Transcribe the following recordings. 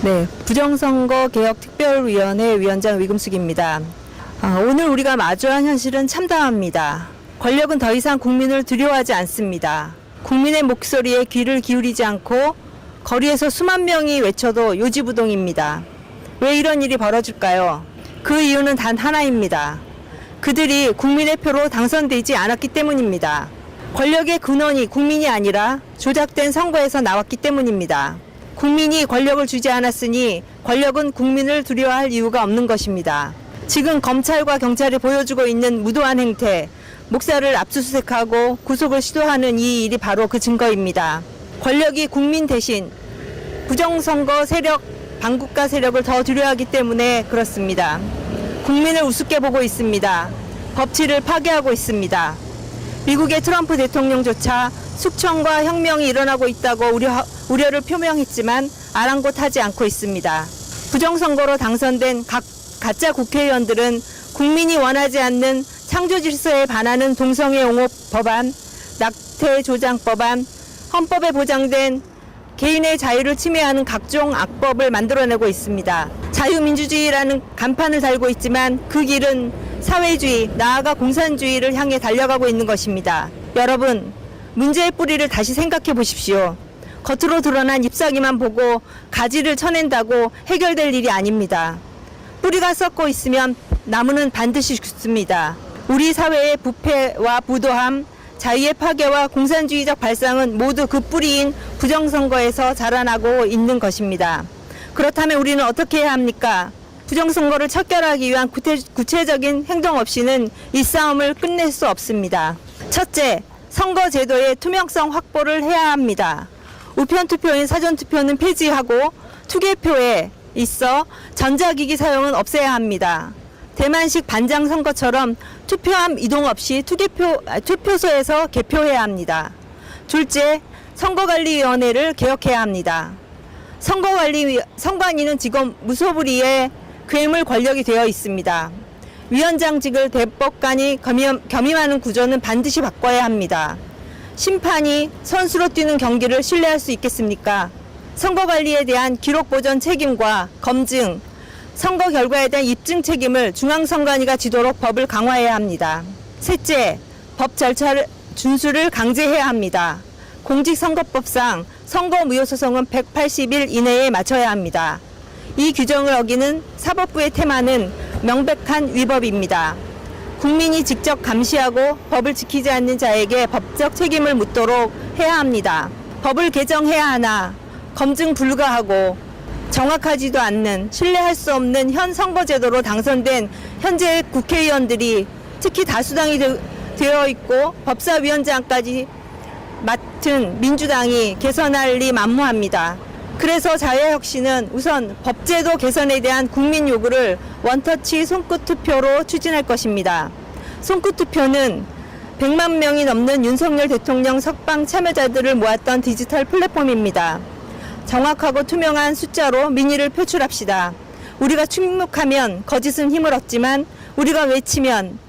네, 부정선거개혁특별위원회 위원장 위금숙입니다. 오늘 우리가 마주한 현실은 참담합니다. 권력은 더 이상 국민을 두려워하지 않습니다. 국민의 목소리에 귀를 기울이지 않고 거리에서 수만 명이 외쳐도 요지부동입니다. 왜 이런 일이 벌어질까요? 그 이유는 단 하나입니다. 그들이 국민의 표로 당선되지 않았기 때문입니다. 권력의 근원이 국민이 아니라 조작된 선거에서 나왔기 때문입니다. 국민이 권력을 주지 않았으니 권력은 국민을 두려워할 이유가 없는 것입니다. 지금 검찰과 경찰이 보여주고 있는 무도한 행태, 목사를 압수수색하고 구속을 시도하는 이 일이 바로 그 증거입니다. 권력이 국민 대신 부정선거 세력, 반국가 세력을 더 두려워하기 때문에 그렇습니다. 국민을 우습게 보고 있습니다. 법치를 파괴하고 있습니다. 미국의 트럼프 대통령조차 숙청과 혁명이 일어나고 있다고 우려를 표명했지만 아랑곳하지 않고 있습니다. 부정선거로 당선된 가짜 국회의원들은 국민이 원하지 않는 창조질서에 반하는 동성애 옹호 법안, 낙태 조장 법안, 헌법에 보장된 개인의 자유를 침해하는 각종 악법을 만들어내고 있습니다. 자유민주주의라는 간판을 달고 있지만 그 길은 사회주의, 나아가 공산주의를 향해 달려가고 있는 것입니다. 여러분, 문제의 뿌리를 다시 생각해 보십시오. 겉으로 드러난 잎사귀만 보고 가지를 쳐낸다고 해결될 일이 아닙니다. 뿌리가 썩고 있으면 나무는 반드시 죽습니다. 우리 사회의 부패와 부도함, 자유의 파괴와 공산주의적 발상은 모두 그 뿌리인 부정선거에서 자라나고 있는 것입니다. 그렇다면 우리는 어떻게 해야 합니까? 부정선거를 척결하기 위한 구체적인 행동 없이는 이 싸움을 끝낼 수 없습니다. 첫째, 선거제도의 투명성 확보를 해야 합니다. 우편투표인 사전투표는 폐지하고 투개표에 있어 전자기기 사용은 없애야 합니다. 대만식 반장선거처럼 투표함 이동 없이 투표소에서 개표해야 합니다. 둘째, 선거관리위원회를 개혁해야 합니다. 선관위는 지금 무소불위의 괴물 권력이 되어 있습니다. 위원장직을 대법관이 겸임하는 구조는 반드시 바꿔야 합니다. 심판이 선수로 뛰는 경기를 신뢰할 수 있겠습니까? 선거관리에 대한 기록보존 책임과 검증, 선거 결과에 대한 입증 책임을 중앙선관위가 지도록 법을 강화해야 합니다. 셋째, 법 절차 준수를 강제해야 합니다. 공직선거법상 선거무효소송은 180일 이내에 마쳐야 합니다. 이 규정을 어기는 사법부의 태만은 명백한 위법입니다. 국민이 직접 감시하고 법을 지키지 않는 자에게 법적 책임을 묻도록 해야 합니다. 법을 개정해야 하나 검증 불가하고 정확하지도 않는 신뢰할 수 없는 현 선거제도로 당선된 현재 국회의원들이 특히 다수당이 되어 있고 법사위원장까지 맡은 민주당이 개선할 리 만무합니다. 그래서 자유혁신은 우선 법제도 개선에 대한 국민 요구를 원터치 손끝투표로 추진할 것입니다. 손끝투표는 100만 명이 넘는 윤석열 대통령 석방 참여자들을 모았던 디지털 플랫폼입니다. 정확하고 투명한 숫자로 민의를 표출합시다. 우리가 침묵하면 거짓은 힘을 얻지만 우리가 외치면,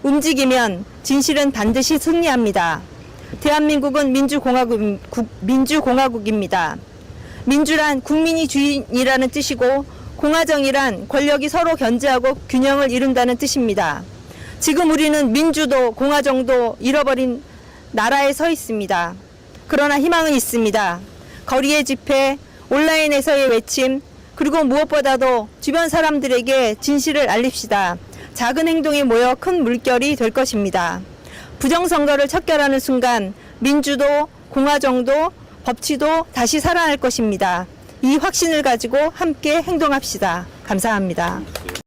움직이면 진실은 반드시 승리합니다. 대한민국은 민주공화국입니다. 민주란 국민이 주인이라는 뜻이고 공화정이란 권력이 서로 견제하고 균형을 이룬다는 뜻입니다. 지금 우리는 민주도 공화정도 잃어버린 나라에 서 있습니다. 그러나 희망은 있습니다. 거리의 집회, 온라인에서의 외침, 그리고 무엇보다도 주변 사람들에게 진실을 알립시다. 작은 행동이 모여 큰 물결이 될 것입니다. 부정선거를 척결하는 순간 민주도, 공화정도, 법치도 다시 살아날 것입니다. 이 확신을 가지고 함께 행동합시다. 감사합니다.